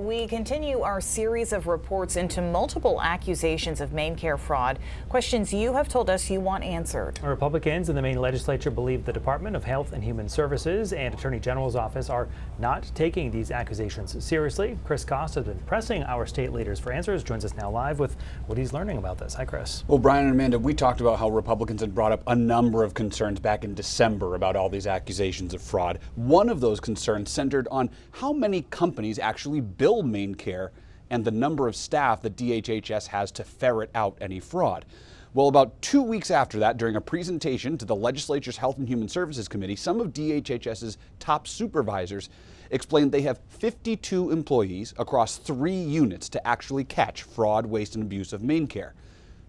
We continue our series of reports into multiple accusations of MaineCare fraud, questions you have told us you want answered. Republicans in the Maine legislature believe the Department of Health and Human Services and Attorney General's office are not taking these accusations seriously. Chris Kost has been pressing our state leaders for answers, joins us now live with what he's learning about this. Hi, Chris. Well, Brian and Amanda, we talked about how Republicans had brought up a number of concerns back in December about all these accusations of fraud. One of those concerns centered on how many companies actually bill MaineCare and the number of staff that DHHS has to ferret out any fraud. Well, about 2 weeks after that, during a presentation to the legislature's Health and Human Services Committee, some of DHHS's top supervisors explained they have 52 employees across 3 units to actually catch fraud, waste, and abuse of MaineCare.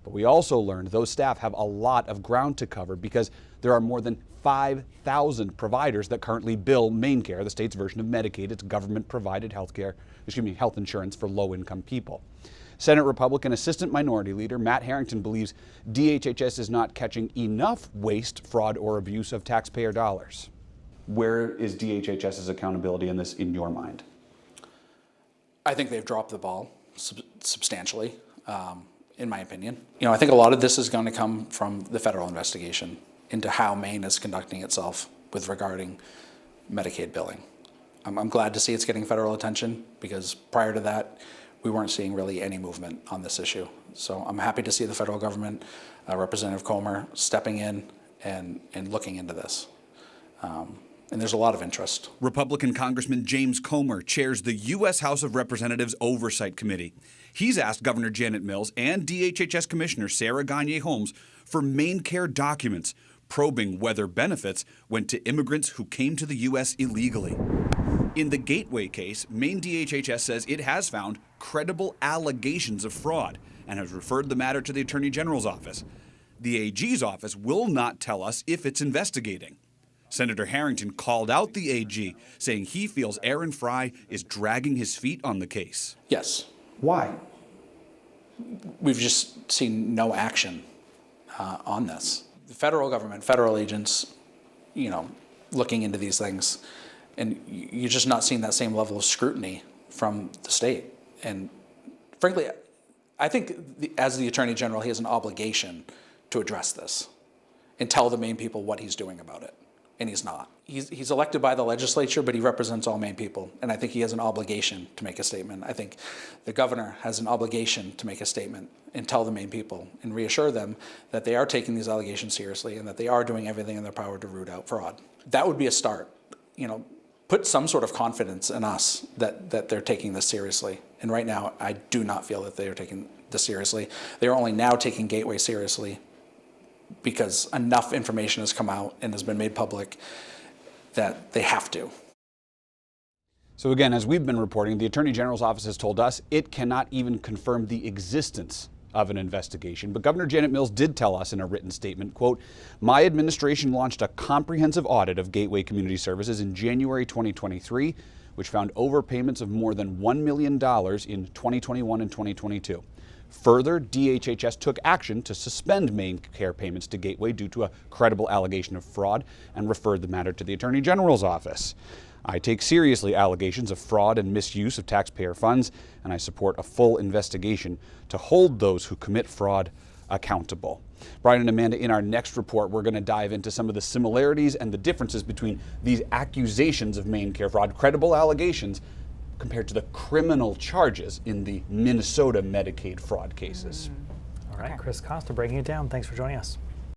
But we also learned those staff have a lot of ground to cover because there are more than 5,000 providers that currently bill MaineCare, the state's version of Medicaid. It's government-provided health insurance for low-income people. Senate Republican Assistant Minority Leader Matt Harrington believes DHHS is not catching enough waste, fraud, or abuse of taxpayer dollars. Where is DHHS's accountability in this, in your mind? I think they've dropped the ball substantially, in my opinion. I think a lot of this is going to come from the federal investigation into how Maine is conducting itself with regarding Medicaid billing. I'm glad to see it's getting federal attention because prior to that, we weren't seeing really any movement on this issue. So I'm happy to see the federal government, Representative Comer, stepping in and looking into this. And there's a lot of interest. Republican Congressman James Comer chairs the U.S. House of Representatives Oversight Committee. He's asked Governor Janet Mills and DHHS Commissioner Sarah Gagne-Holmes for MaineCare documents probing whether benefits went to immigrants who came to the U.S. illegally. In the Gateway case, Maine DHHS says it has found credible allegations of fraud and has referred the matter to the Attorney General's office. The AG's office will not tell us if it's investigating. Senator Harrington called out the AG, saying he feels Aaron Fry is dragging his feet on the case. Yes. Why? We've just seen no action on this. The federal government, federal agents, looking into these things, and you're just not seeing that same level of scrutiny from the state. And frankly, I think as the Attorney General, he has an obligation to address this and tell the Maine people what he's doing about it. And he's not. He's elected by the legislature, but he represents all Maine people. And I think he has an obligation to make a statement. I think the governor has an obligation to make a statement and tell the Maine people and reassure them that they are taking these allegations seriously and that they are doing everything in their power to root out fraud. That would be a start. Put some sort of confidence in us that they're taking this seriously. And right now, I do not feel that they are taking this seriously. They are only now taking Gateway seriously because enough information has come out and has been made public that they have to. So again, as we've been reporting, the Attorney General's office has told us it cannot even confirm the existence of an investigation. But Governor Janet Mills did tell us in a written statement, quote, "My administration launched a comprehensive audit of Gateway Community Services in January 2023, which found overpayments of more than $1 million in 2021 and 2022. Further, DHHS took action to suspend MaineCare payments to Gateway due to a credible allegation of fraud and referred the matter to the Attorney General's office. I take seriously allegations of fraud and misuse of taxpayer funds, and I support a full investigation to hold those who commit fraud accountable." Brian and Amanda, in our next report, we're going to dive into some of the similarities and the differences between these accusations of MaineCare fraud, credible allegations, compared to the criminal charges in the Minnesota Medicaid fraud cases. All right, Chris Costa breaking it down. Thanks for joining us.